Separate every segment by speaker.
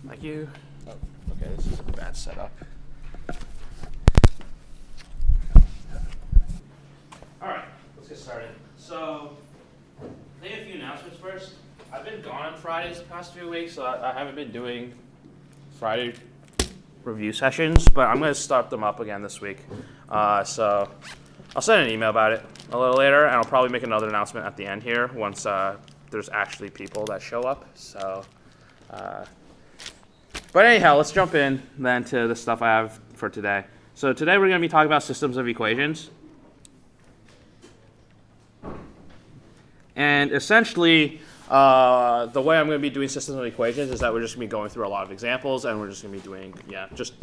Speaker 1: Thank you. Oh, okay, this is a bad setup. All right, let's get started. So, I think a few announcements first. I've been gone on Fridays the past few weeks, so I haven't been doing Friday review sessions, but I'm going to start them up again this week. So I'll send an email about it a little later, and I'll probably make another announcement at the end here once there's actually people that show up. So, but anyhow, let's jump in then to the stuff I have for today. So today we're going to be talking about systems of equations. And essentially, the way I'm going to be doing systems of equations is that we're just going to be going through a lot of examples, and we're just going to be doing, we're just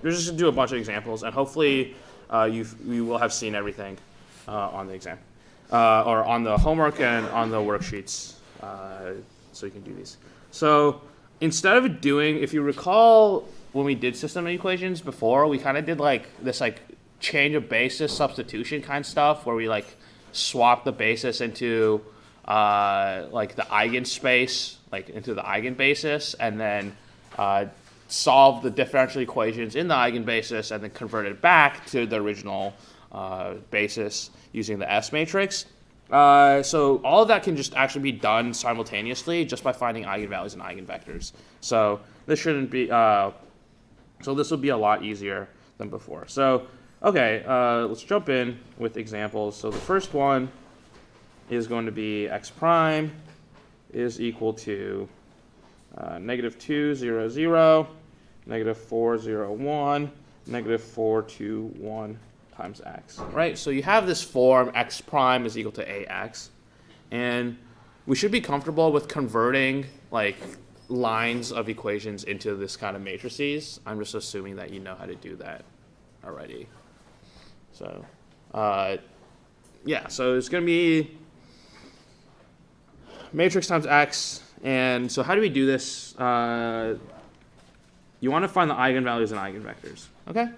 Speaker 1: going to do a bunch of examples, and hopefully you will have seen everything on the exam, or on the homework and on the worksheets, so you can do these. So instead of doing, if you recall when we did system of equations before, we kind of did this change of basis substitution kind of stuff, where we swap the basis into the eigenspace, into the eigenbasis, and then solve the differential equations in the eigenbasis, and then convert it back to the original basis using the S matrix. So all of that can just actually be done simultaneously just by finding eigenvalues and eigenvectors. So this shouldn't be. So this will be a lot easier than before. So okay, let's jump in with examples. So the first one is going to be x prime is equal to -2, 0, 0, -4, 0, 1, -4, 2, 1 times x. Right? So you have this form, x prime is equal to ax. And we should be comfortable with converting lines of equations into this kind of matrices. I'm just assuming that you know how to do that already. So, so it's going to be matrix times x. And so how do we do this? You want to find the eigenvalues and eigenvectors. Okay?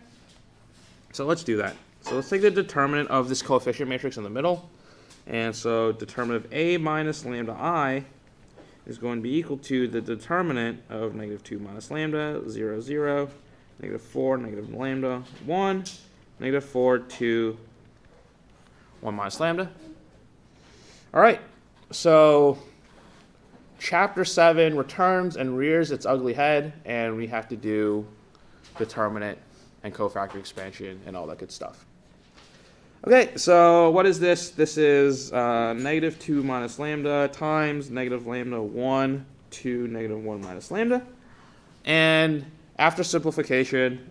Speaker 1: So let's do that. So let's take the determinant of this coefficient matrix in the middle. And so determinant of a minus lambda I is going to be equal to the determinant of -2 minus lambda, 0, 0, -4, negative lambda, 1, -4, 2, 1 minus lambda. All right, so chapter 7 returns and rears its ugly head, and we have to do determinant and cofactor expansion and all that good stuff. Okay, so what is this? This is -2 minus lambda times negative lambda 1 to -1 minus lambda. And after simplification,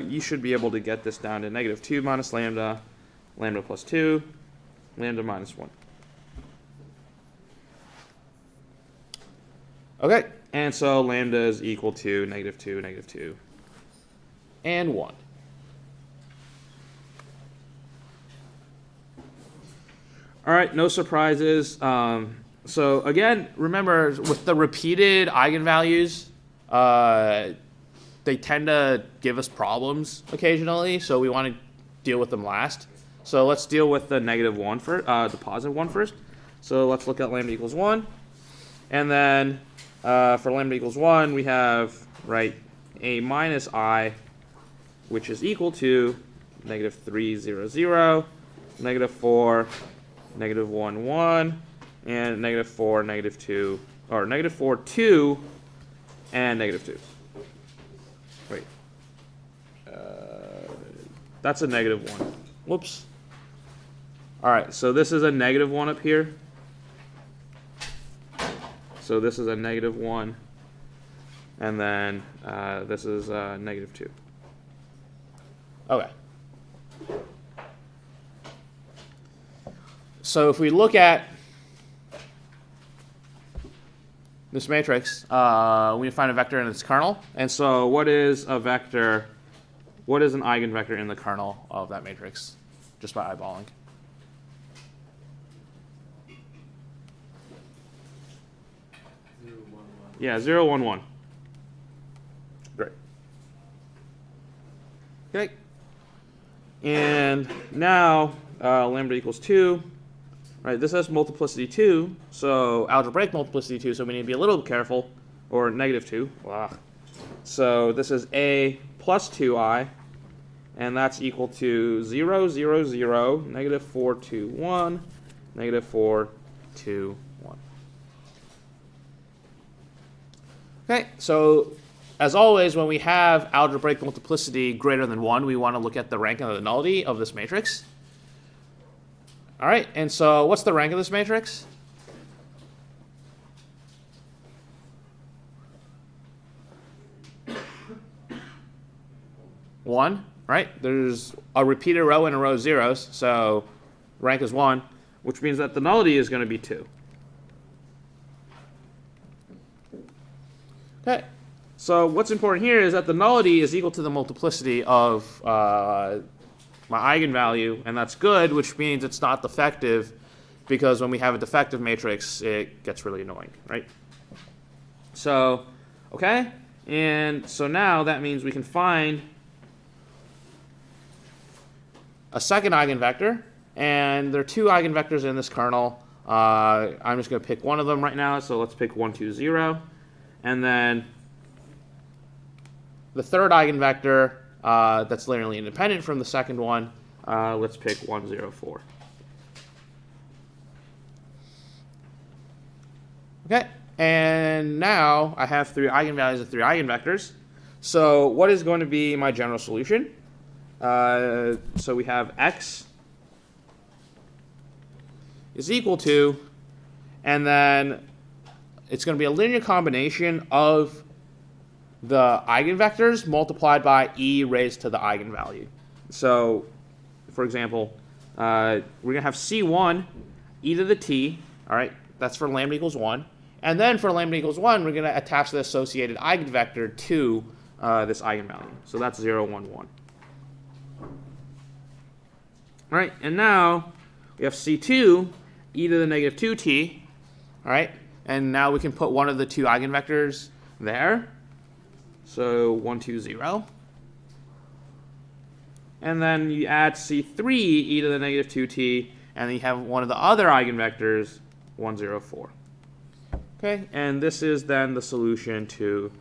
Speaker 1: you should be able to get this down to -2 minus lambda, lambda plus 2, lambda minus 1. Okay, and so lambda is equal to -2, -2, and 1. All right, no surprises. So again, remember, with the repeated eigenvalues, they tend to give us problems occasionally, so we want to deal with them last. So let's deal with the -1 first, the positive 1 first. So let's look at lambda equals 1. And then for lambda equals 1, we have, a minus I, which is equal to -3, 0, 0, -4, -1, 1, and -4, -2, or -4, 2, and -2. Wait. That's a -1. Whoops. All right, so this is a -1 up here. So this is a -1, and then this is -2. Okay. So if we look at this matrix, we find a vector in its kernel. And so what is a vector? What is an eigenvector in the kernel of that matrix? Just by eyeballing. Yeah, 0, 1, 1. Great. Okay. And now lambda equals 2. Right, this has multiplicity 2, so algebraic multiplicity 2, so we need to be a little bit careful. or negative 2. Wow. So this is a plus 2I, and that's equal to 0, 0, 0, negative 4, 2, 1, negative 4, 2, 1. Okay, so as always, when we have algebraic multiplicity greater than 1, we want to look at the rank and the nullity of this matrix. All right, and so what's the rank of this matrix? One, right? There's a repeated row and a row of zeros, so rank is 1, which means that the nullity is going to be 2. Okay, so what's important here is that the nullity is equal to the multiplicity of my eigenvalue, and that's good, which means it's not defective, because when we have a defective matrix, it gets really annoying, right? So, okay, and so now that means we can find a second eigenvector, and there are 2 eigenvectors in this kernel. I'm just going to pick one of them right now, so let's pick 1, 2, 0. And then the third eigenvector that's linearly independent from the second one, let's pick 1, 0, 4. Okay, and now I have 3 eigenvalues and 3 eigenvectors. So what is going to be my general solution? So we have x is equal to, and then it's going to be a linear combination of the eigenvectors multiplied by e raised to the eigenvalue. So, for example, we're going to have c1 e to the t, all right? That's for lambda equals 1. And then for lambda equals 1, we're going to attach the associated eigenvector to this eigenvalue. So that's 0, 1, 1. All right, and now we have c2 e to the negative 2t, all right? And now we can put one of the 2 eigenvectors there. So 1, 2, 0. And then you add c3 e to the negative 2t, and then you have one of the other eigenvectors, 1, 0, 4. Okay, and this is then the solution to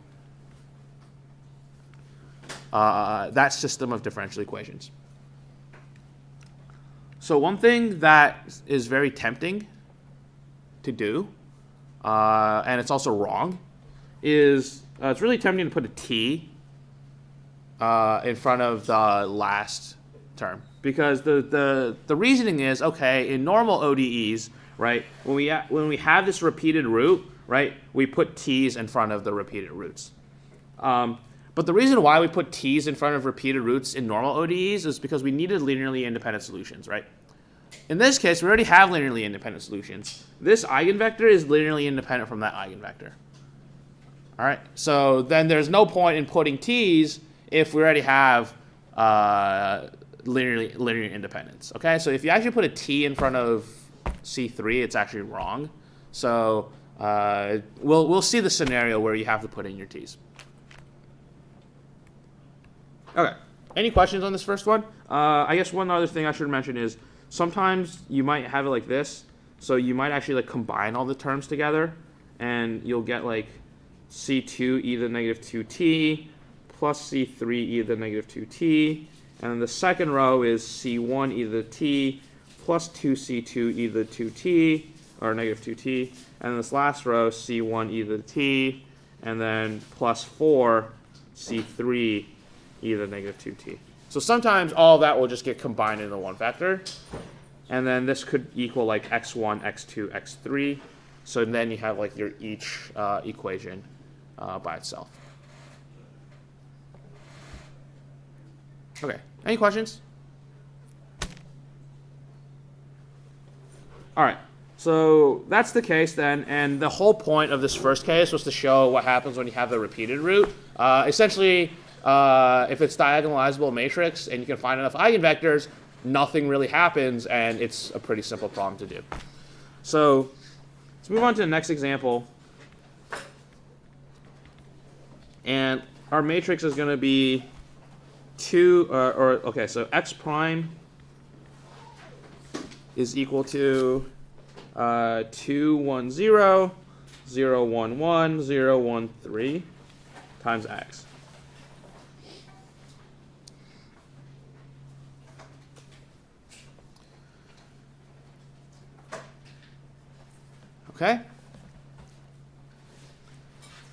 Speaker 1: that system of differential equations. So one thing that is very tempting to do, and it's also wrong, is it's really tempting to put a t in front of the last term, because the reasoning is, okay, in normal ODEs, right, when we have this repeated root, right, we put t's in front of the repeated roots. But the reason why we put t's in front of repeated roots in normal ODEs is because we needed linearly independent solutions, right? In this case, we already have linearly independent solutions. This eigenvector is linearly independent from that eigenvector. All right, so then there's no point in putting t's if we already have linear independence. Okay, so if you actually put a t in front of C3, it's actually wrong. So we'll see the scenario where you have to put in your t's. Okay, any questions on this first one? I guess one other thing I should mention is sometimes you might have it like this. So you might actually like combine all the terms together, and you'll get like c2 e to the negative 2t plus c3 e to the negative 2t, and then the second row is c1 e to the t plus 2c2 e to the 2t, or negative 2t, and this last row c1 e to the t, and then plus 4 c3 e to the negative 2t. So sometimes all of that will just get combined into one vector, and then this could equal like x1, x2, x3. So then you have like your each equation by itself. Okay, any questions? All right, so that's the case then, and the whole point of this first case was to show what happens when you have the repeated root. Essentially, if it's diagonalizable matrix and you can find enough eigenvectors, nothing really happens, and it's a pretty simple problem to do. So let's move on to the next example. And our matrix is going to be so x prime is equal to 2, 1, 0, 0, 1, 1, 0, 1, 3 times x. Okay?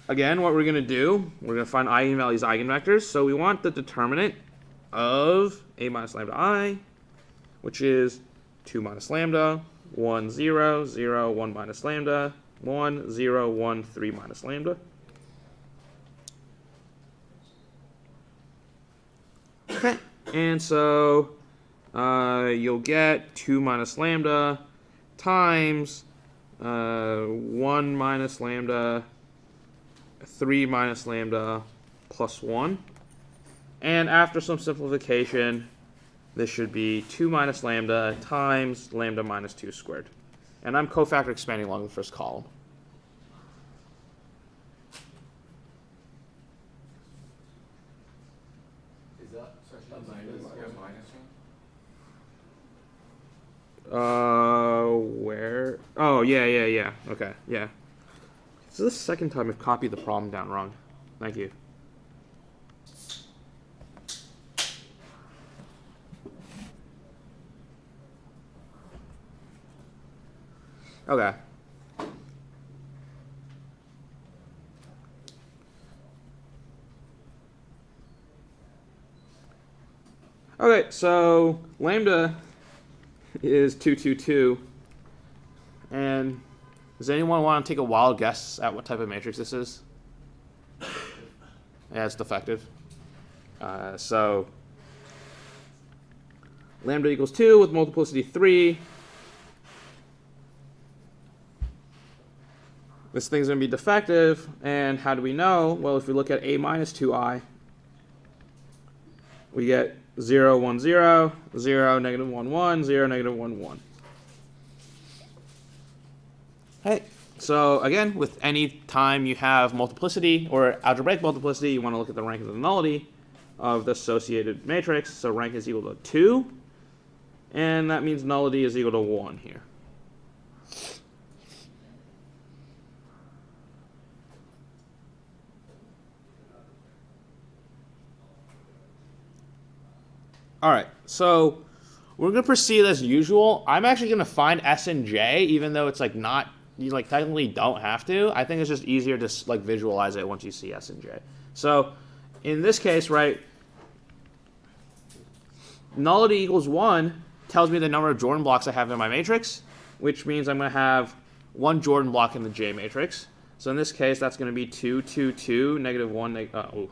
Speaker 1: Again, what we're going to do, we're going to find eigenvalues, eigenvectors. So we want the determinant of a minus lambda I, which is 2 minus lambda, 1, 0, 0, 1 minus lambda, 1, 0, 1, 3 minus lambda. Okay, and so you'll get 2 minus lambda times 1 minus lambda, 3 minus lambda plus 1. And after some simplification, this should be 2 minus lambda times lambda minus 2 squared. And I'm cofactor expanding along the first column.
Speaker 2: Is that a minus or minus one?
Speaker 1: Where? Oh, yeah. Okay, yeah. This is the second time I've copied the problem down wrong. Thank you. Okay. Okay, so lambda is 222. And does anyone want to take a wild guess at what type of matrix this is? Yeah, it's defective. So lambda equals 2 with multiplicity 3. This thing's going to be defective, and how do we know? Well, if we look at a minus 2I, we get 0, 1, 0, 0, negative 1, 1, 0, negative 1, 1. Hey, so again, with any time you have multiplicity or algebraic multiplicity, you want to look at the rank of the nullity of the associated matrix. So rank is equal to 2, and that means nullity is equal to 1 here. All right, so we're going to proceed as usual. I'm actually going to find S and J, even though it's like not, you like technically don't have to. I think it's just easier to like visualize it once you see S and J. So in this case, right, nullity equals 1 tells me the number of Jordan blocks I have in my matrix, which means I'm going to have one Jordan block in the J matrix. So in this case, that's going to be 2, 2, 2, negative 1,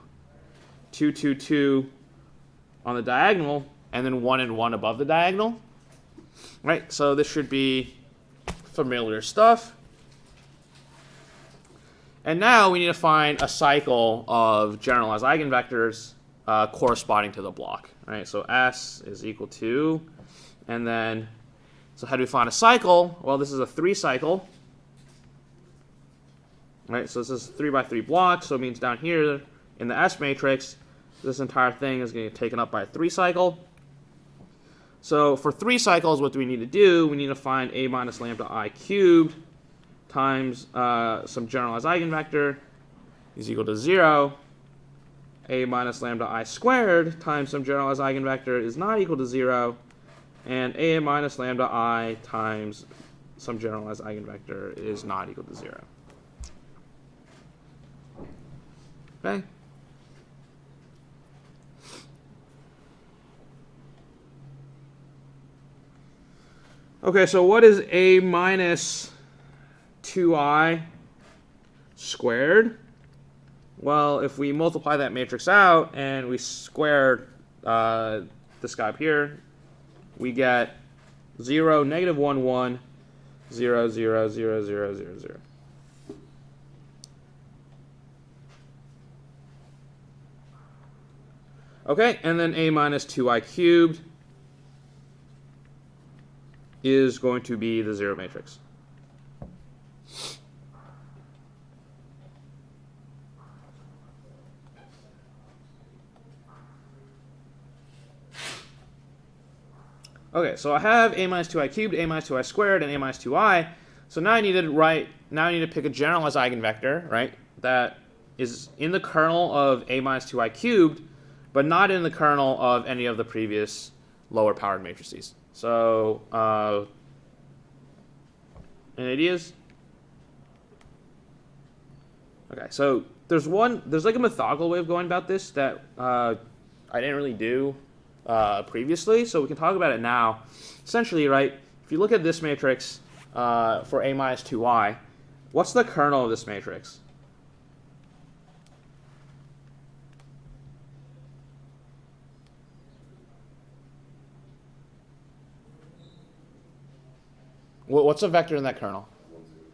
Speaker 1: 2, 2, 2 on the diagonal, and then 1 and 1 above the diagonal. Right, so this should be familiar stuff. And now we need to find a cycle of generalized eigenvectors corresponding to the block. Right, so S is equal to, and then, so how do we find a cycle? Well, this is a 3 cycle. Right, so this is 3 by 3 blocks, so it means down here in the S matrix, this entire thing is going to get taken up by a 3 cycle. So for 3 cycles, what do we need to do? We need to find a minus lambda I cubed times some generalized eigenvector is equal to 0. A minus lambda I squared times some generalized eigenvector is not equal to 0. And a minus lambda I times some generalized eigenvector is not equal to 0. Okay? Okay, so what is a minus 2I squared? Well, if we multiply that matrix out and we square this guy up here, we get 0, negative 1, 1, 0, 0, 0, 0, 0, 0. Okay, and then a minus 2I cubed is going to be the 0 matrix. Okay, so I have a minus 2I cubed, a minus 2I squared, and a minus 2I. So now I need to pick a generalized eigenvector, right? That is in the kernel of a minus 2i cubed, but not in the kernel of any of the previous lower powered matrices. So, any ideas? Okay, so there's like a methodical way of going about this that I didn't really do previously, so we can talk about it now. Essentially, right, if you look at this matrix for a minus 2i, what's the kernel of this matrix? What's a vector in that kernel?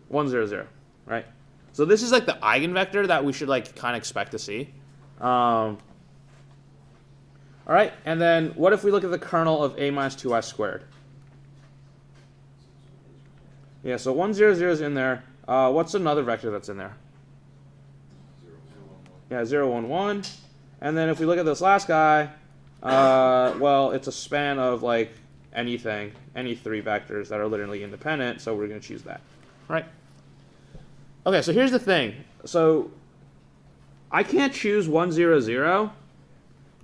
Speaker 1: 1, 0, 0, right? So this is like the eigenvector that we should like kind of expect to see. All right, and then what if we look at the kernel of a minus 2i squared? Yeah, so 1, 0, 0 is in there. What's another vector that's in there?
Speaker 2: 0, 0, 1, 1.
Speaker 1: Yeah, 0, 1, 1. And then if we look at this last guy, well, it's a span of like anything, any three vectors that are literally independent, so we're going to choose that, right? Okay, so here's the thing. So I can't choose 1, 0, 0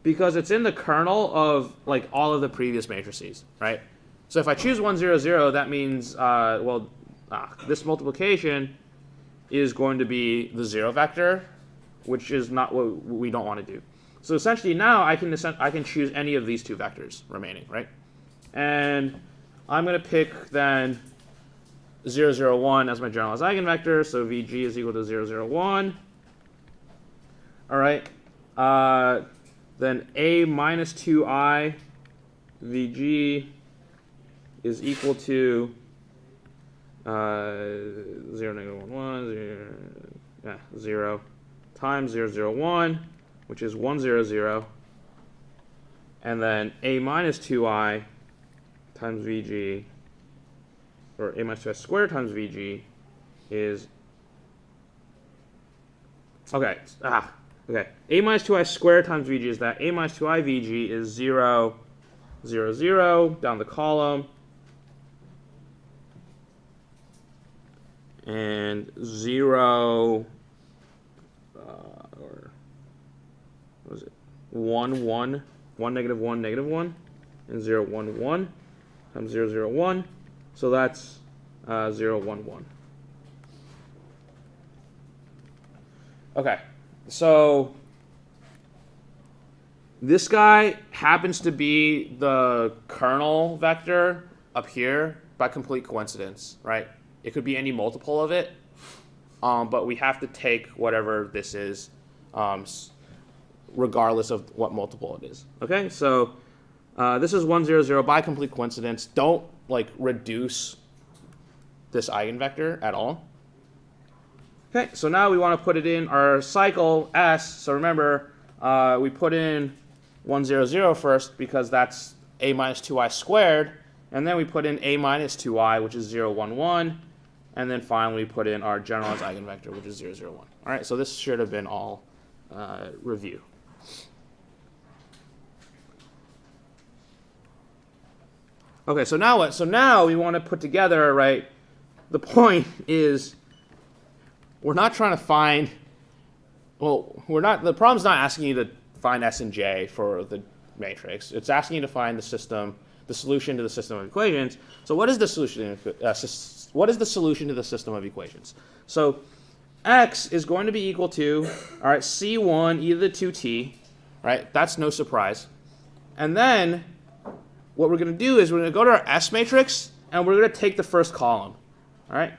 Speaker 1: because it's in the kernel of like all of the previous matrices, right? So if I choose 1, 0, 0, that means, this multiplication is going to be the 0 vector, which is not what we don't want to do. So essentially now I can choose any of these two vectors remaining, right? And I'm going to pick then 0, 0, 1 as my generalized eigenvector, so Vg is equal to 0, 0, 1. All right. Then a minus 2i Vg is equal to 0, negative 1, 1, 0 times 0, 0, 1, which is 1, 0, 0. And then a minus 2i times Vg, or a minus 2i squared times Vg is, okay, a minus 2i squared times Vg is that a minus 2i Vg is 0, 0, 0 down the column, and 0, or what was it, 1, 1, 1, negative 1, negative 1, and 0, 1, 1 times 0, 0, 1. So that's 0, 1, 1. Okay, so this guy happens to be the kernel vector up here by complete coincidence, right? It could be any multiple of it, but we have to take whatever this is, regardless of what multiple it is. Okay, so this is 1, 0, 0 by complete coincidence. Don't like reduce this eigenvector at all. Okay, so now we want to put it in our cycle S. So remember, we put in 1, 0, 0 first because that's a minus 2i squared, and then we put in a minus 2i, which is 0, 1, 1, and then finally we put in our generalized eigenvector, which is 0, 0, 1. All right, so this should have been all review. Okay, so now what? So now we want to put together, right? The point is, we're not trying to find. Well, we're not. The problem's not asking you to find S and J for the matrix. It's asking you to find the system, the solution to the system of equations. So what is the solution? What is the solution to the system of equations? So X is going to be equal to, all right, C1 e to the 2t, right? That's no surprise. And then what we're going to do is we're going to go to our S matrix, and we're going to take the first column. All right?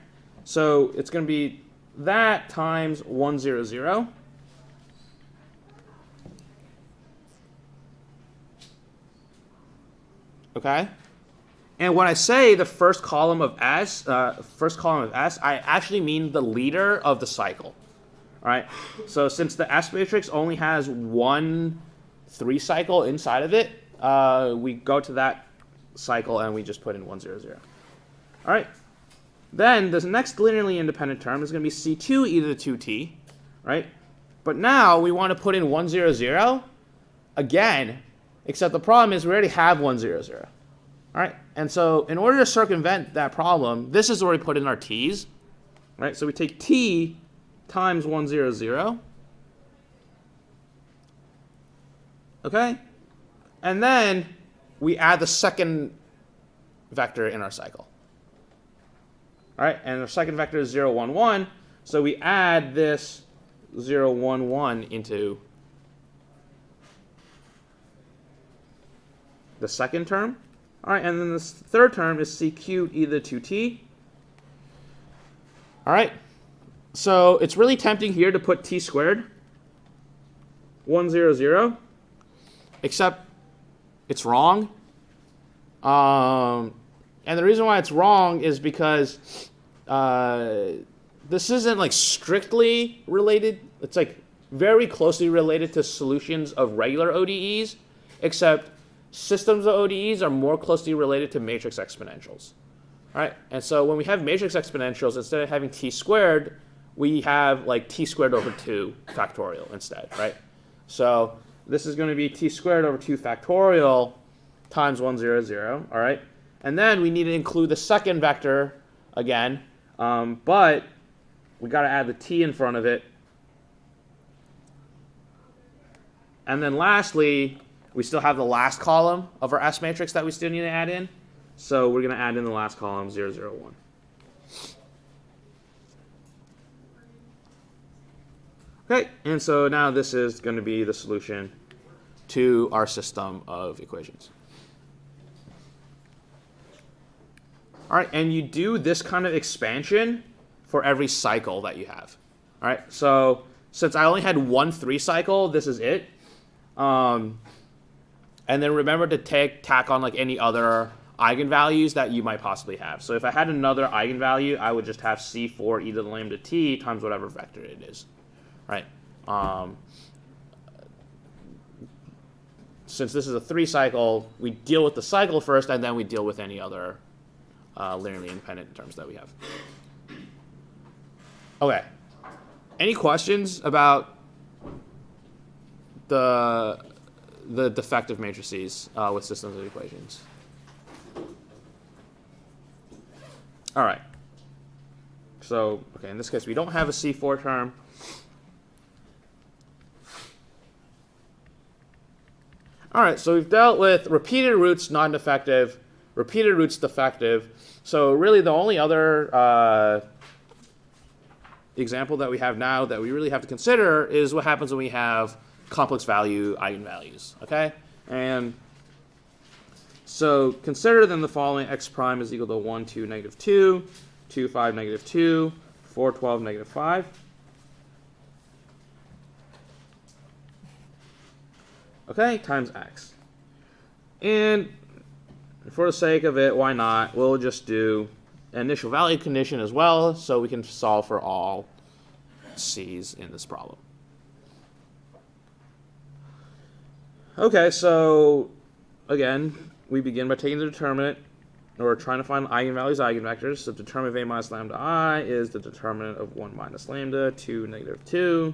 Speaker 1: So it's going to be that times 1, 0, 0. Okay? And when I say the first column of S, I actually mean the leader of the cycle. All right? So since the S matrix only has one 3 cycle inside of it, we go to that cycle and we just put in 1, 0, 0. All right. Then the next linearly independent term is going to be C2 e to the 2t, right? But now we want to put in 1, 0, 0 again, except the problem is we already have 1, 0, 0. All right, and so in order to circumvent that problem, this is where we put in our t's. Right, so we take t times 1, 0, 0. Okay, and then we add the second vector in our cycle. All right, and our second vector is 0, 1, 1. So we add this 0, 1, 1 into the second term. All right, and then this third term is c cubed e to the 2t. All right, so it's really tempting here to put t squared, 1, 0, 0, except it's wrong. And the reason why it's wrong is because this isn't like strictly related. It's like very closely related to solutions of regular ODEs, except systems of ODEs are more closely related to matrix exponentials. All right, and so when we have matrix exponentials, instead of having t squared, we have like t squared over 2 factorial instead, right? So this is going to be t squared over 2 factorial times 1, 0, 0, all right? And then we need to include the second vector again, but we got to add the t in front of it. And then lastly, we still have the last column of our S matrix that we still need to add in. So we're going to add in the last column, 0, 0, 1. Okay, and so now this is going to be the solution to our system of equations. All right, and you do this kind of expansion for every cycle that you have. All right, so since I only had 1 3 cycle, this is it. And then remember to tack on like any other eigenvalues that you might possibly have. So if I had another eigenvalue, I would just have c4 e to the lambda t times whatever vector it is. Right? Since this is a 3 cycle, we deal with the cycle first, and then we deal with any other linearly independent terms that we have. Okay. Any questions about the defective matrices with systems of equations? All right. So, okay, in this case, we don't have a C4 term. All right, so we've dealt with repeated roots, non-defective, repeated roots, defective. So really the only other example that we have now that we really have to consider is what happens when we have complex value eigenvalues, okay? And so consider then the following: x prime is equal to 1, 2, negative 2, 2, 5, negative 2, 4, 12, negative 5. Okay, times x. And for the sake of it, why not? We'll just do an initial value condition as well, so we can solve for all c's in this problem. Okay, so again, we begin by taking the determinant, or trying to find eigenvalues, eigenvectors. So determinant of a minus lambda I is the determinant of 1 minus lambda, 2, negative 2,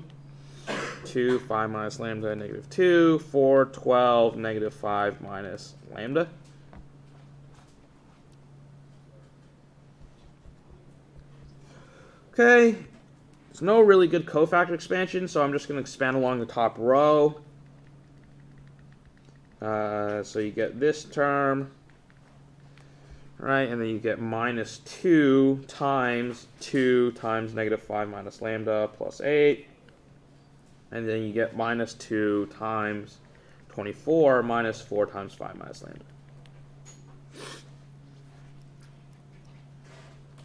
Speaker 1: 2, 5 minus lambda, negative 2, 4, 12, negative 5 minus lambda. Okay, there's no really good cofactor expansion, so I'm just going to expand along the top row. So you get this term, right, and then you get minus 2 times negative 5 minus lambda plus 8. And then you get minus 2 times 24 minus 4 times 5 minus lambda.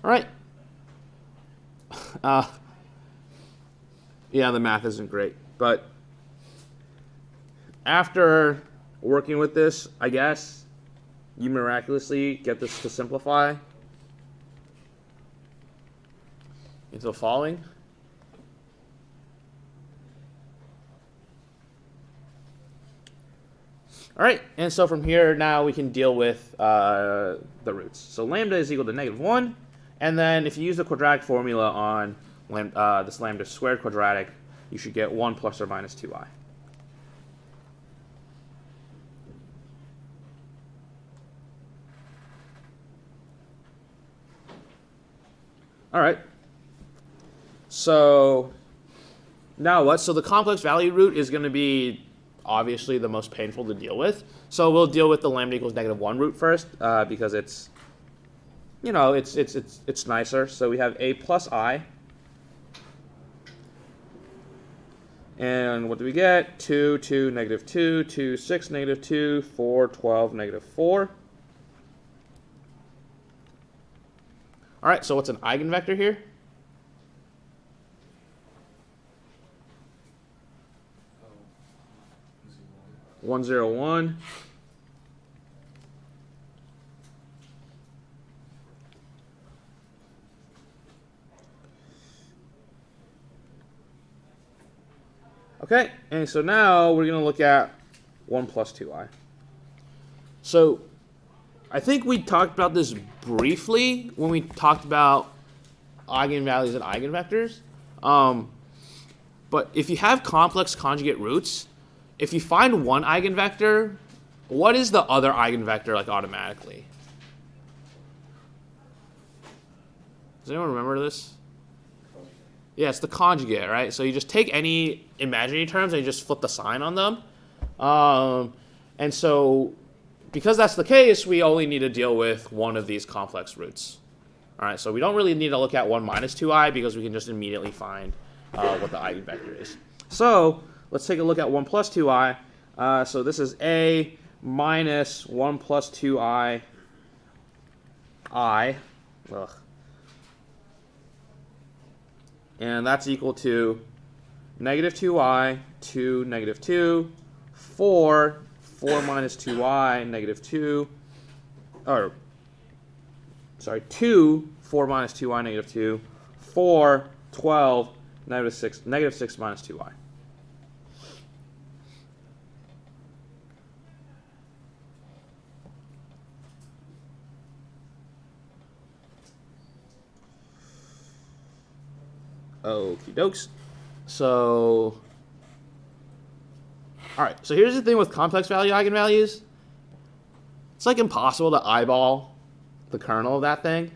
Speaker 1: All right. Yeah, the math isn't great. But after working with this, I guess, you miraculously get this to simplify into the following. All right, and so from here now we can deal with the roots. So lambda is equal to negative 1, and then if you use the quadratic formula on this lambda squared quadratic, you should get 1 plus or minus 2i. All right. So now what? So the complex value root is going to be obviously the most painful to deal with. So we'll deal with the lambda equals -1 root first because it's, you know, it's nicer. So we have a plus I. And what do we get? 2, 2, -2, 2, 6, -2, 4, 12, -4. All right, so what's an eigenvector here? 1, 0, 1. Okay, and so now we're going to look at 1 plus 2i. So I think we talked about this briefly when we talked about eigenvalues and eigenvectors. But if you have complex conjugate roots, if you find one eigenvector, what is the other eigenvector like automatically? Does anyone remember this? Yeah, it's the conjugate, right? So you just take any imaginary terms and you just flip the sign on them. And so because that's the case, we only need to deal with one of these complex roots. All right, so we don't really need to look at 1 minus 2i because we can just immediately find what the eigenvector is. So let's take a look at 1 plus 2i. So this is a minus 1 plus 2i I. Ugh. And that's equal to -2i, 2, -2, 4, 4 minus 2i, -2, or, sorry, 2, 4 minus 2i, -2, 4, 12, -6 minus 2i. Okie dokes. So, all right. So here's the thing with complex value eigenvalues. It's like impossible to eyeball the kernel of that thing.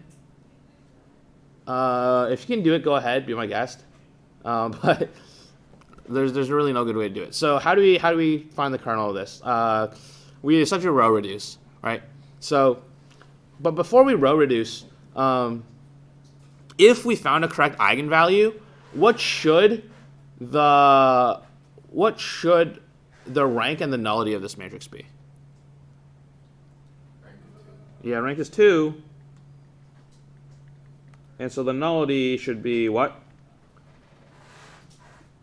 Speaker 1: If you can do it, go ahead, be my guest. But there's really no good way to do it. So how do we find the kernel of this? We essentially row reduce, right? So, but before we row reduce, if we found a correct eigenvalue, what should the rank and the nullity of this matrix be? Yeah, rank is 2. And so the nullity should be what?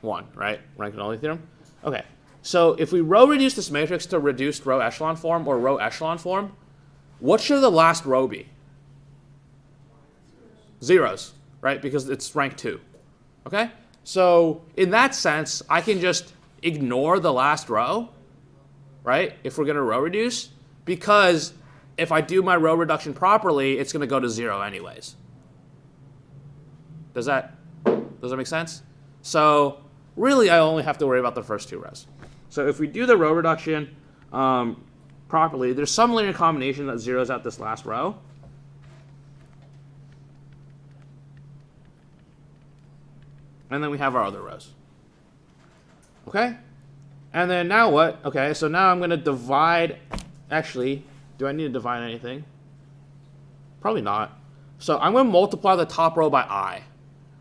Speaker 1: 1, right? Rank and nullity theorem. Okay. So if we row reduce this matrix to reduced row echelon form or row echelon form, what should the last row be? Zeros, right? Because it's rank 2. Okay? So in that sense, I can just ignore the last row, right? If we're going to row reduce, because if I do my row reduction properly, it's going to go to 0 anyways. Does that make sense? So really, I only have to worry about the first 2 rows. So if we do the row reduction properly, there's some linear combination that zeroes out this last row. And then we have our other rows. Okay? And then now what? Okay, so now I'm going to divide. Actually, do I need to divide anything? Probably not. So I'm going to multiply the top row by I.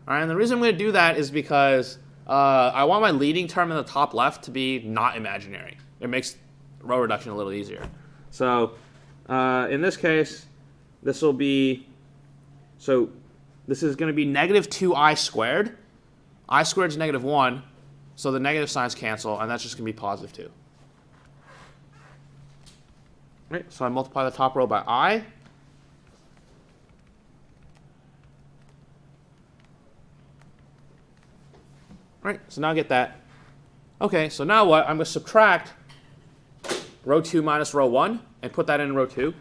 Speaker 1: All right, and the reason I'm going to do that is because I want my leading term in the top left to be not imaginary. It makes row reduction a little easier. So in this case, this will be, so this is going to be -2i squared. I squared is -1, so the negative signs cancel, and that's just going to be +2. Right, so I multiply the top row by I. Right, so now I get that. Okay, so now what? I'm going to subtract row 2 minus row 1 and put that in row 2.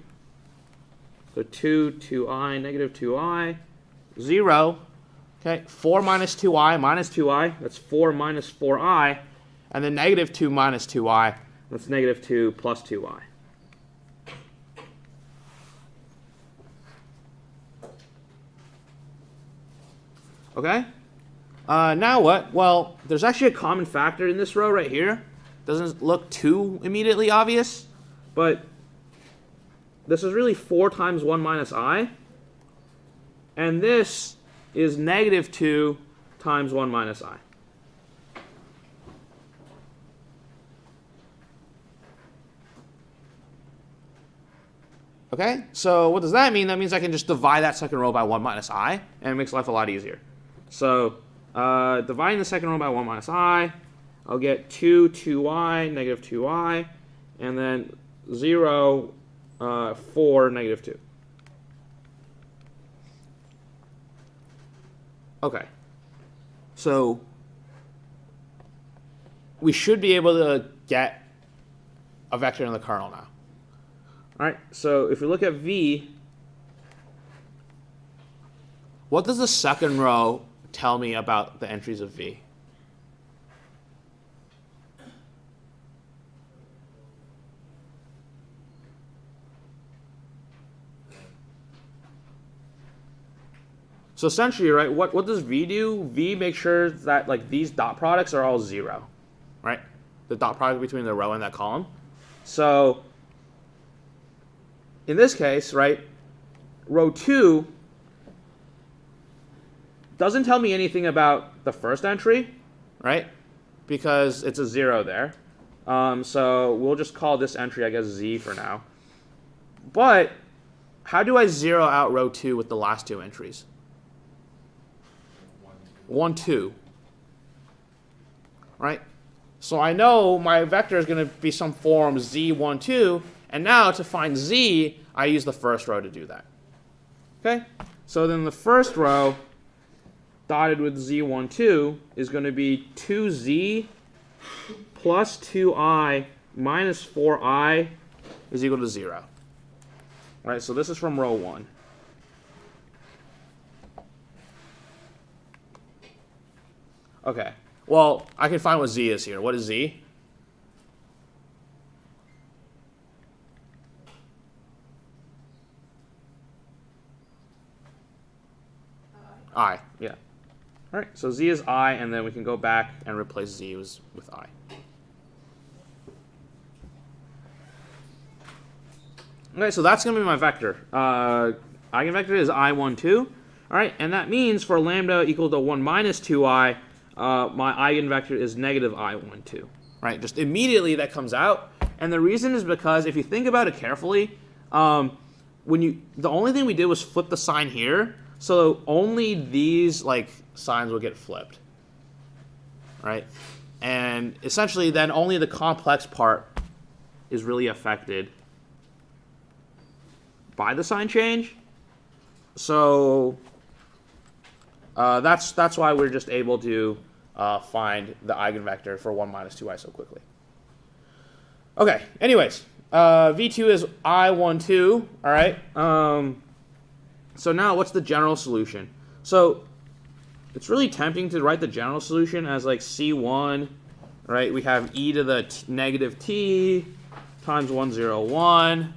Speaker 1: So 2, 2i, -2i, 0. Okay, 4 minus 2i minus 2i, that's 4 minus 4i, and then -2 minus 2i, that's -2 plus 2i. Okay? Now what? Well, there's actually a common factor in this row right here. Doesn't look too immediately obvious, but this is really 4 times 1 minus I. And this is negative 2 times 1 minus I. Okay, so what does that mean? That means I can just divide that second row by 1 minus I, and it makes life a lot easier. So dividing the second row by 1 minus I, I'll get 2i, negative 2i, and then 0, 4, negative 2. Okay, so we should be able to get a vector in the kernel now. All right, so if we look at V, what does the second row tell me about the entries of V? So essentially, right, what does V do? V makes sure that like these dot products are all 0, right? The dot product between the row and that column. So in this case, right, row 2 doesn't tell me anything about the first entry, right, because it's a 0 there. So we'll just call this entry, I guess, Z for now. But how do I zero out row 2 with the last 2 entries? 1, 2. Right? So I know my vector is going to be some form Z, 1, 2. And now to find Z, I use the first row to do that. Okay? So then the first row dotted with Z, 1, 2 is going to be 2Z plus 2I minus 4I is equal to 0. All right, so this is from row 1. Okay, well, I can find what Z is here. What is Z? I, yeah. All right, so Z is I, and then we can go back and replace Z with I. Okay, so that's going to be my vector. Eigenvector is I, 1, 2. All right, and that means for lambda equal to 1 minus 2i, my eigenvector is negative I, 1, 2. Right, just immediately that comes out. And the reason is because if you think about it carefully, the only thing we did was flip the sign here. So only these like signs will get flipped, right? And essentially then only the complex part is really affected by the sign change. So that's why we're just able to find the eigenvector for 1 minus 2i so quickly. Okay, anyways, V2 is I, 1, 2, all right? So now what's the general solution? So it's really tempting to write the general solution as like C1, right? We have e to the negative t times 1, 0, 1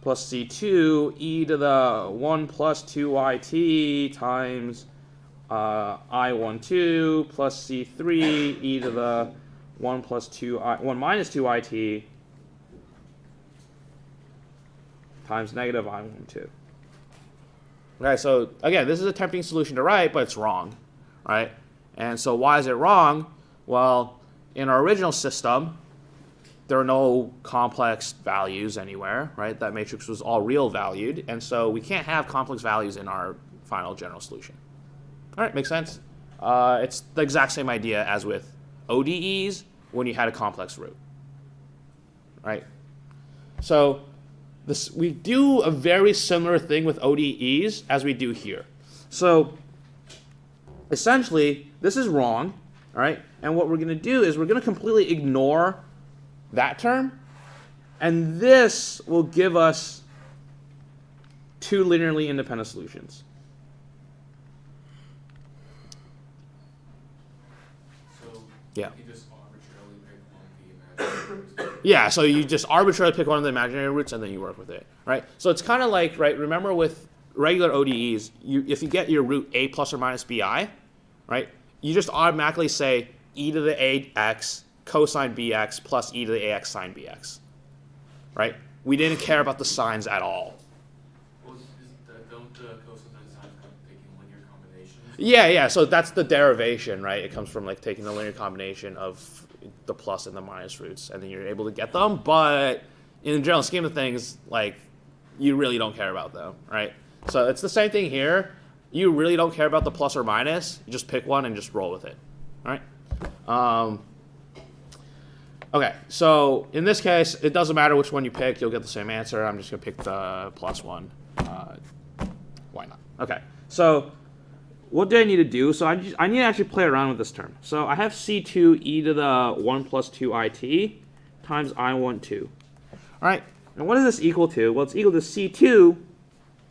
Speaker 1: plus C2 e to the 1 plus 2it times I, 1, 2 plus C3 e to the 1 plus 1 minus 2it times negative I, 1, 2. Okay, so again, this is a tempting solution to write, but it's wrong, right? And so why is it wrong? Well, in our original system, there are no complex values anywhere, right? That matrix was all real valued, and so we can't have complex values in our final general solution. All right, makes sense? It's the exact same idea as with ODEs when you had a complex root, right? So we do a very similar thing with ODEs as we do here. So essentially, this is wrong, all right? And what we're going to do is we're going to completely ignore that term, and this will give us 2 linearly independent solutions.
Speaker 2: So
Speaker 1: yeah.
Speaker 2: you just arbitrarily pick one of the imaginary roots.
Speaker 1: Yeah, so you just arbitrarily pick one of the imaginary roots and then you work with it, right? So it's kind of like, right, remember with regular ODEs, if you get your root a plus or minus bi, right, you just automatically say e to the ax cosine bx plus e to the ax sine bx, right? We didn't care about the signs at all.
Speaker 2: Well, don't the cosines and sines come taking linear combinations?
Speaker 1: Yeah. So that's the derivation, right? It comes from like taking the linear combination of the plus and the minus roots, and then you're able to get them. But in the general scheme of things, like, you really don't care about them, right? So it's the same thing here. You really don't care about the plus or minus. You just pick one and just roll with it, all right? Okay, so in this case, it doesn't matter which one you pick. You'll get the same answer. I'm just going to pick the plus one. Why not? Okay, so what do I need to do? So I need to actually play around with this term. So I have c2 e to the 1 plus 2it times I1, 2. All right, and what is this equal to? Well, it's equal to c2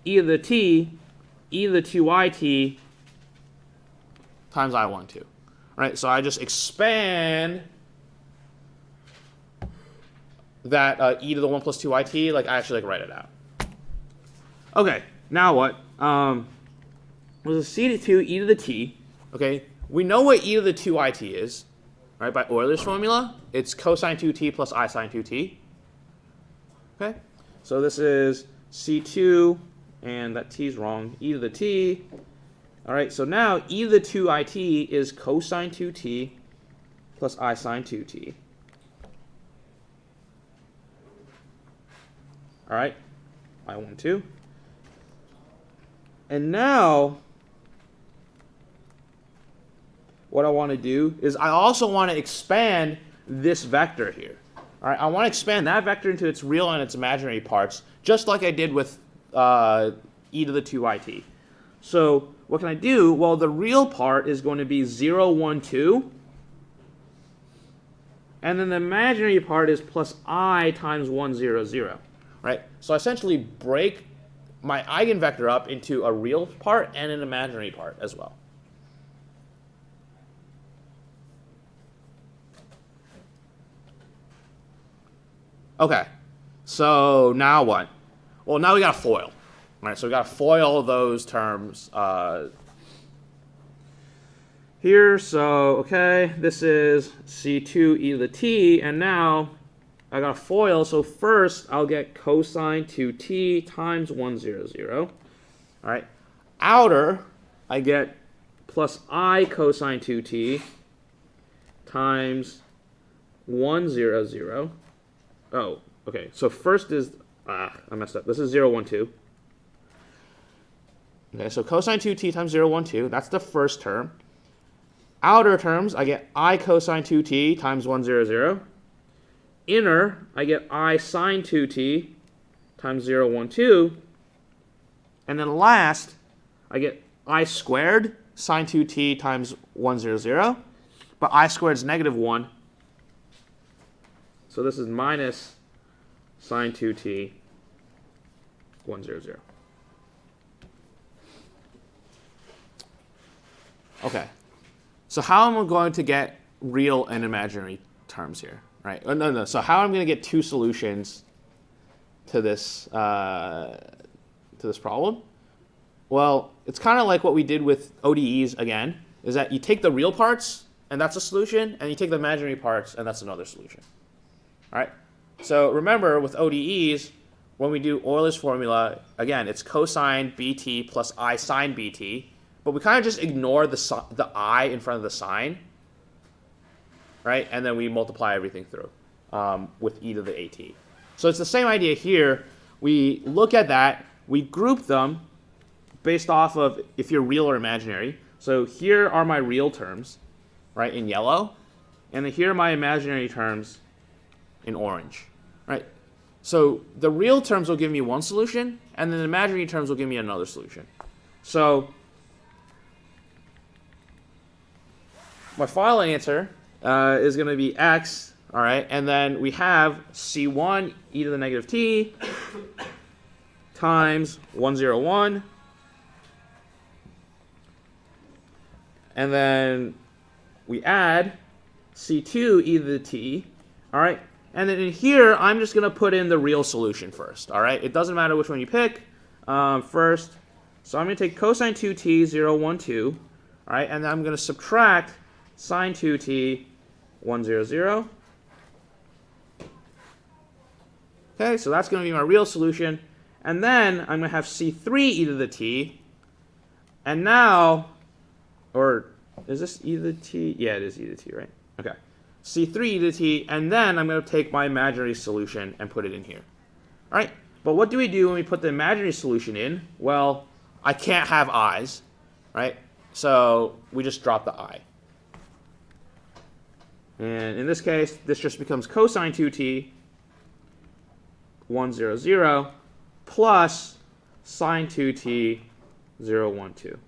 Speaker 1: e to the t e to the 2it times I1, 2. All right, so I just expand that e to the 1 plus 2it, like I actually write it out. Okay, now what? Was a c2 e to the t. Okay, we know what e to the 2it is, right? By Euler's formula, it's cosine 2t plus I sine 2t. Okay, so this is c2, and that t is wrong. E to the t. All right, so now e to the 2it is cosine 2t plus I sine 2t. All right, I1, 2. And now, what I want to do is I also want to expand this vector here. All right, I want to expand that vector into its real and its imaginary parts, just like I did with e to the 2it. So what can I do? Well, the real part is going to be 0, 1, 2. And then the imaginary part is plus I times 1, 0, 0. Right? So I essentially break my eigenvector up into a real part and an imaginary part as well. Okay, so now what? Well, now we got to FOIL. All right, so we got to FOIL those terms here. So, okay, this is c2 e to the t, and now I got a FOIL, so first I'll get cosine 2t times 1, 0, 0. All right. Outer, I get plus I cosine 2t times 1, 0, 0. Oh, okay. So first is, I messed up. This is 0, 1, 2. Okay, so cosine 2t times 0, 1, 2. That's the first term. Outer terms, I get I cosine 2t times 1, 0, 0. Inner, I get I sine 2t times 0, 1, 2. And then last, I get I squared sine 2t times 1, 0, 0. But I squared is negative 1. So this is minus sine 2t 1, 0, 0. Okay. So how am I going to get real and imaginary terms here? Right? Oh, no. So how am I going to get two solutions to this problem? Well, it's kind of like what we did with ODEs again, is that you take the real parts, and that's a solution, and you take the imaginary parts, and that's another solution. All right? So remember, with ODEs, when we do Euler's formula, again, it's cosine bt plus I sine bt, but we kind of just ignore the I in front of the sine, right? And then we multiply everything through with e to the at. So it's the same idea here. We look at that, we group them based off of if you're real or imaginary. So here are my real terms, right, in yellow, and then here are my imaginary terms in orange, right? So the real terms will give me one solution, and then the imaginary terms will give me another solution. So my final answer is going to be x, all right, and then we have c1 e to the negative t times 101, and then we add c2 e to the t, all right, and then in here I'm just going to put in the real solution first, all right. It doesn't matter which one you pick. First So I'm going to take cosine 2t, 0, 1, 2. All right, and then I'm going to subtract sine 2t, 1, 0, 0. Okay, so that's going to be my real solution. And then I'm going to have c3 e to the t. And now, or is this e to the t? Yeah, it is e to the t, right? Okay. c3 e to the t, and then I'm going to take my imaginary solution and put it in here. All right, but what do we do when we put the imaginary solution in? Well, I can't have i's, right? So we just drop the I. And in this case, this just becomes cosine 2t, 1, 0, 0, plus sine 2t, 0, 1, 2.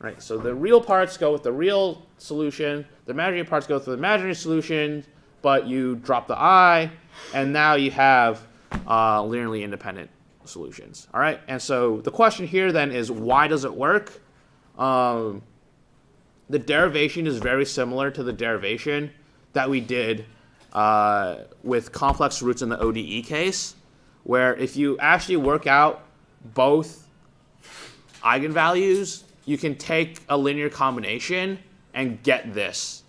Speaker 1: Right, so the real parts go with the real solution, the imaginary parts go with the imaginary solution, but you drop the I, and now you have linearly independent solutions. All right, and so the question here then is, why does it work? The derivation is very similar to the derivation that we did with complex roots in the ODE case, where if you actually work out both eigenvalues, you can take a linear combination and get this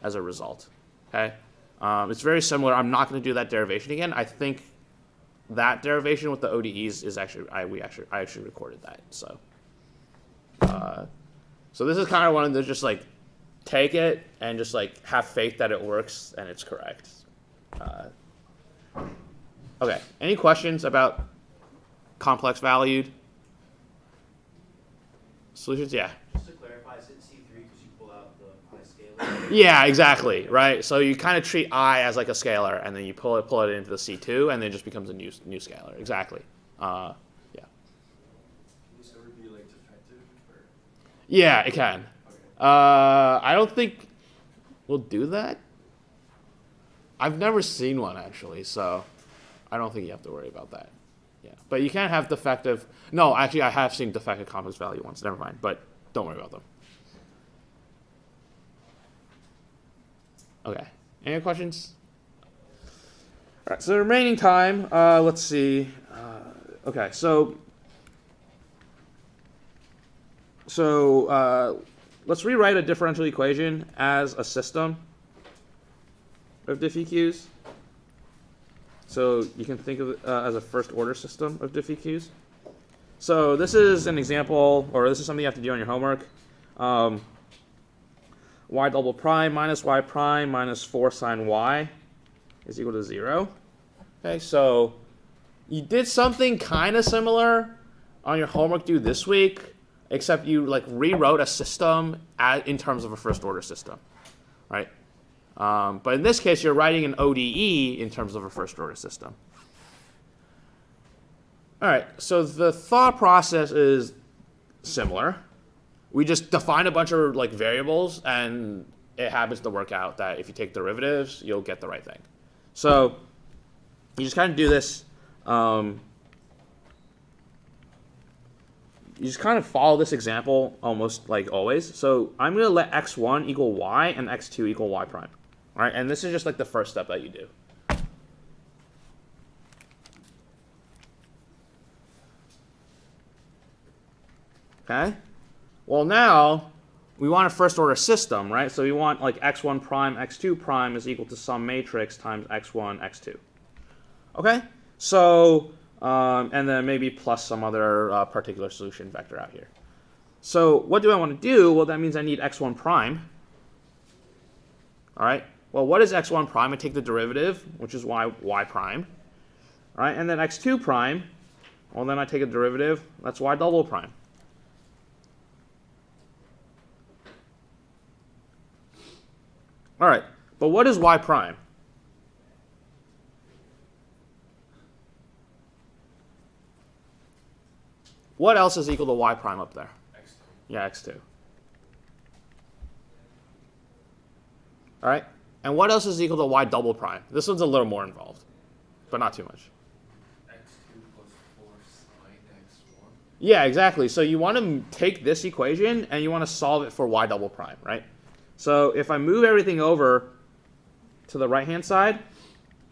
Speaker 1: as a result. Okay, it's very similar. I'm not going to do that derivation again. I think that derivation with the ODEs is actually I actually recorded that. So so this is kind of one of the just like take it and just like have faith that it works and it's correct. Okay, any questions about complex valued solutions? Yeah.
Speaker 3: Just to clarify, is it C3 because you pull out the I scalar?
Speaker 1: Yeah, exactly. Right. So you kind of treat I as like a scalar, and then you pull it into the C2, and then it just becomes a new scalar. Exactly. Yeah.
Speaker 2: Can this ever be like defective? Or?
Speaker 1: Yeah, it can.
Speaker 2: Okay.
Speaker 1: I don't think we'll do that. I've never seen one actually, so I don't think you have to worry about that. Yeah, but you can't have defective. No, actually, I have seen defective complex value ones. Never mind, but don't worry about them. Okay. Any questions? All right. So the remaining time, let's see. Okay. So let's rewrite a differential equation as a system of diff EQs. So you can think of it as a first order system of diff EQs. So this is an example, or this is something you have to do on your homework. Y double prime minus y prime minus 4 sine y is equal to 0. Okay, so you did something kind of similar on your homework due this week, except you like rewrote a system in terms of a first order system, right? But in this case, you're writing an ODE in terms of a first order system. All right, so the thought process is similar. We just define a bunch of like variables, and it happens to work out that if you take derivatives, you'll get the right thing. So you just kind of do this. You just kind of follow this example almost like always. So I'm going to let x1 equal y and x2 equal y prime. All right, and this is just like the first step that you do. Okay. Well, now we want a first order system, right? So we want like x1 prime, x2 prime is equal to some matrix times x1, x2. Okay. So and then maybe plus some other particular solution vector out here. So what do I want to do? Well, that means I need x1 prime. All right. Well, what is x1 prime? I take the derivative, which is y prime. All right. And then x2 prime, well, then I take a derivative. That's y double prime. All right. But what is y prime? What else is equal to y prime up there?
Speaker 2: X2.
Speaker 1: Yeah, x2. All right. And what else is equal to y double prime? This one's a little more involved, but not too much.
Speaker 2: X2 plus 4 sine x1.
Speaker 1: Yeah, exactly. So you want to take this equation and you want to solve it for y double prime, right? So if I move everything over to the right-hand side,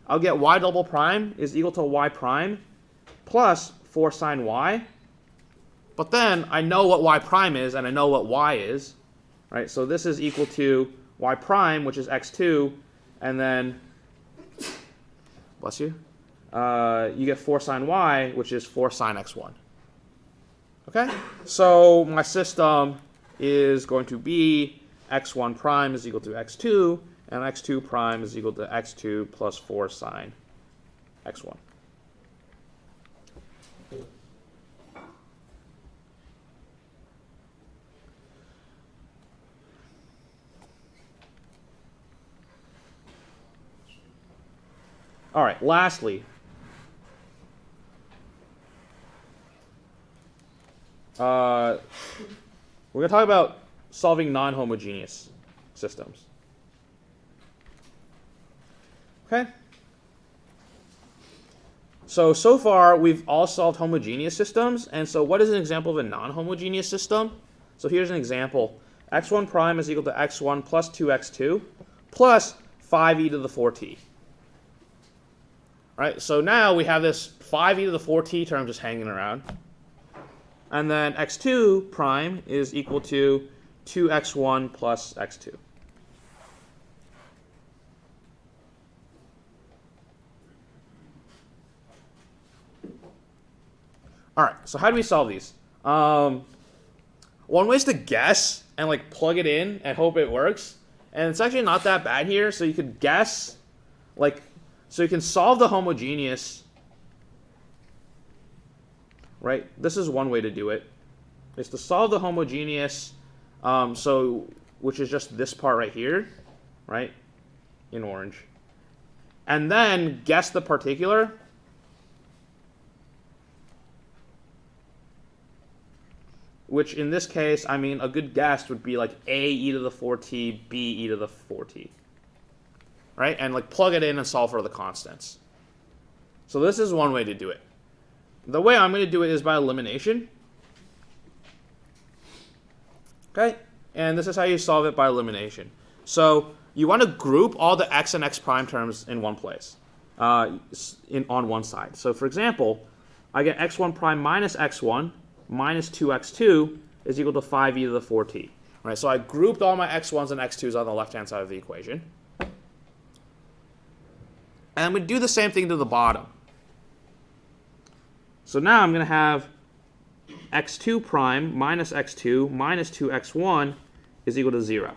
Speaker 1: I'll get y double prime is equal to y prime plus 4 sine y But then I know what y prime is, and I know what y is, right? So this is equal to y prime, which is x2, and then, bless you, you get 4 sine y, which is 4 sine x1. Okay? So my system is going to be x1 prime is equal to x2, and x2 prime is equal to x2 plus 4 sine x1. All right, lastly, we're going to talk about solving non-homogeneous systems. Okay? So far, we've all solved homogeneous systems. And so what is an example of a non-homogeneous system? So here's an example. x1 prime is equal to x1 plus 2x2 plus 5e to the 4t. Right, so now we have this 5e to the 4t term just hanging around. And then x2 prime is equal to 2x1 plus x2. All right, so how do we solve these? One way is to guess and like plug it in and hope it works. And it's actually not that bad here. So you could guess, like, so you can solve the homogeneous, right? This is one way to do it. Is to solve the homogeneous, which is just this part right here, right, in orange. And then guess the particular. Which in this case, I mean, a good guess would be like a e to the 4t, b e to the 4t. Right? And like plug it in and solve for the constants. So this is one way to do it. The way I'm going to do it is by elimination. Okay? And this is how you solve it by elimination. So you want to group all the x and x prime terms in one place, on one side. So for example, I get x1 prime minus x1 minus 2x2 is equal to 5e to the 4t. Right? So I grouped all my x1s and x2s on the left-hand side of the equation. And I'm going to do the same thing to the bottom. So now I'm going to have x2 prime minus x2 minus 2x1 is equal to 0.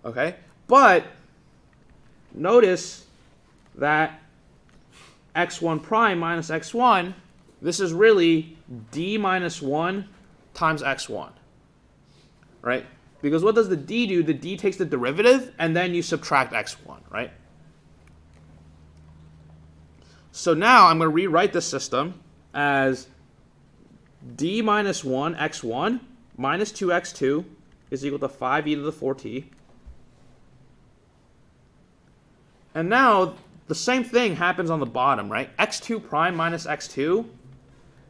Speaker 1: Okay? But notice that x1 prime minus x1, this is really d minus 1 times x1. Right? Because what does the d do? The d takes the derivative, and then you subtract x1, right? So now I'm going to rewrite this system as d minus 1 x1 minus 2x2 is equal to 5e to the 4t. And now the same thing happens on the bottom, right? x2 prime minus x2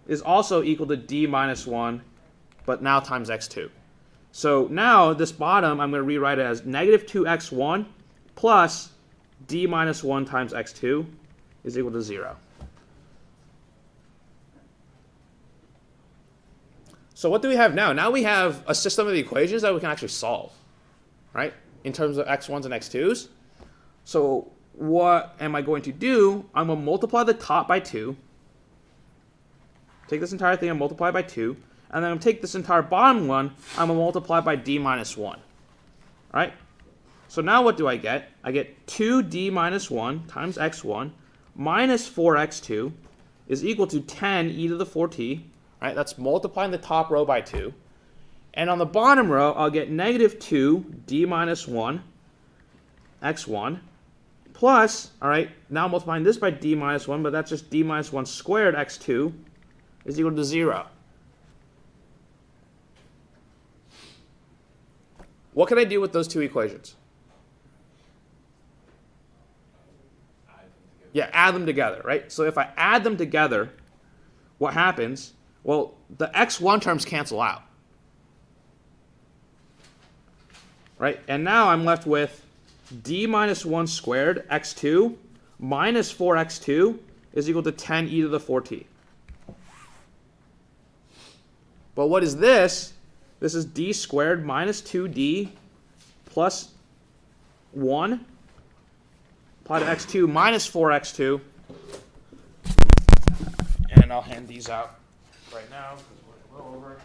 Speaker 1: is also equal to d minus 1, but now times x2. So now this bottom, I'm going to rewrite it as negative 2x1 plus d minus 1 times x2 is equal to 0. So what do we have now? Now we have a system of equations that we can actually solve, right? In terms of x1s and x2s. So what am I going to do? I'm going to multiply the top by 2. Take this entire thing and multiply by 2. And then I'm going to take this entire bottom one, I'm going to multiply by d minus 1. Right? So now what do I get? I get 2d minus 1 times x1 minus 4x2 is equal to 10e to the 4t. Right? That's multiplying the top row by 2. And on the bottom row, I'll get negative 2d minus 1 x1 plus, all right, now multiplying this by d minus 1, but that's just d minus 1 squared x2 is equal to 0. What can I do with those two equations? Yeah, add them together, right? So if I add them together, what happens? Well, the x1 terms cancel out. Right? And now I'm left with d minus 1 squared x2 minus 4x2 is equal to 10 e to the 4t. But what is this? This is d squared minus 2d plus 1 applied to x2 minus 4x2. And I'll hand these out right now because we're a little over.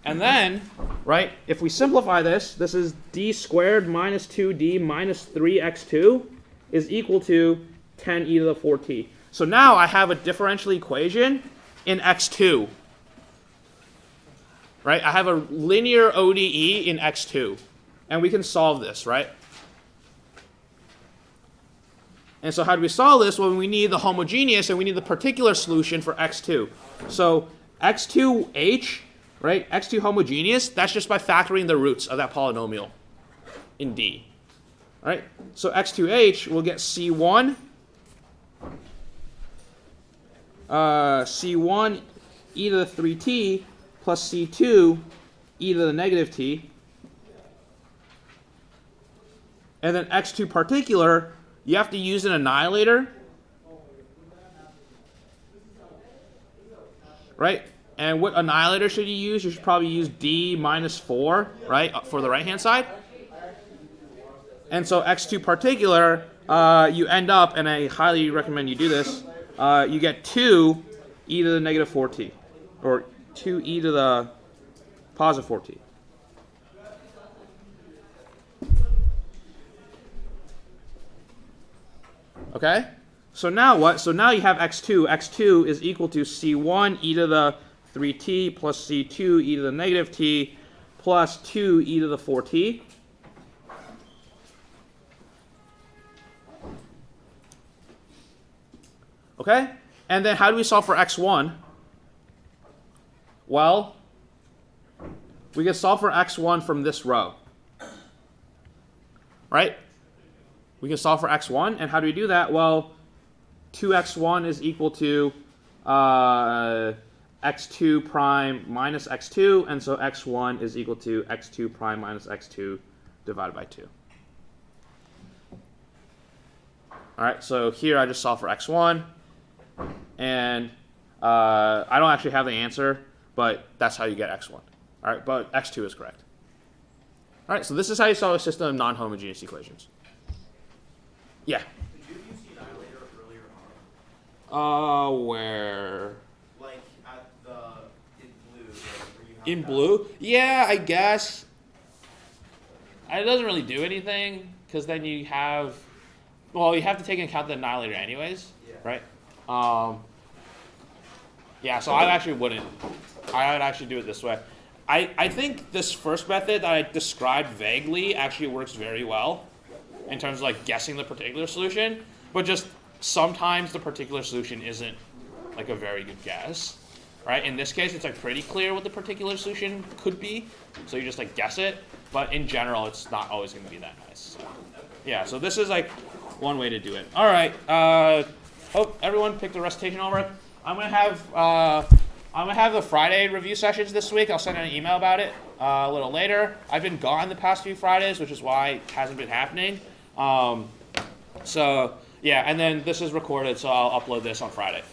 Speaker 1: And then, right, if we simplify this, this is d squared minus 2d minus 3x2 is equal to 10 e to the 4t. So now I have a differential equation in x2. Right? I have a linear ODE in x2. And we can solve this, right? And so how do we solve this? Well, we need the homogeneous and we need the particular solution for x2. So x2h, right? x2 homogeneous, that's just by factoring the roots of that polynomial in D. All right? So x2h will get c1 c1 e to the 3t plus c2 e to the negative t. And then x2 particular, you have to use an annihilator. Right? And what annihilator should you use? You should probably use d minus 4, right, for the right-hand side. And so x2 particular, you end up, and I highly recommend you do this, you get 2 e to the negative 4t, or 2 e to the positive 4t. Okay? So now what? So now you have x2. x2 is equal to c1 e to the 3t plus c2 e to the negative t plus 2 e to the 4t. Okay? And then how do we solve for x1? Well, we can solve for x1 from this row. Right? We can solve for x1. And how do we do that? Well, 2x1 is equal to x2 prime minus x2. And so x1 is equal to x2 prime minus x2 divided by 2. All right, so here I just solve for x1. And I don't actually have the answer, but that's how you get x1. All right, but x2 is correct. All right, so this is how you solve a system of non-homogeneous equations. Yeah.
Speaker 3: Did you use the annihilator earlier on?
Speaker 1: Where?
Speaker 3: Like at in blue, where you have
Speaker 1: In
Speaker 3: that.
Speaker 1: blue? Yeah, I guess. It doesn't really do anything, because then you have, well, you have to take into account the annihilator anyways,
Speaker 3: Yeah.
Speaker 1: right? Yeah, so I actually wouldn't. I would actually do it this way. I think this first method that I described vaguely actually works very well in terms of like guessing the particular solution, but just sometimes the particular solution isn't like a very good guess, right? In this case, it's like pretty clear what the particular solution could be, so you just like guess it, but in general, it's not always going to be that nice. So, yeah, so this is like one way to do it. All right, hope everyone picked the recitation homework. I'm gonna have the Friday review sessions this week. I'll send out an email about it a little later. I've been gone the past few Fridays, which is why it hasn't been happening. So yeah, and then this is recorded, so I'll upload this on Friday.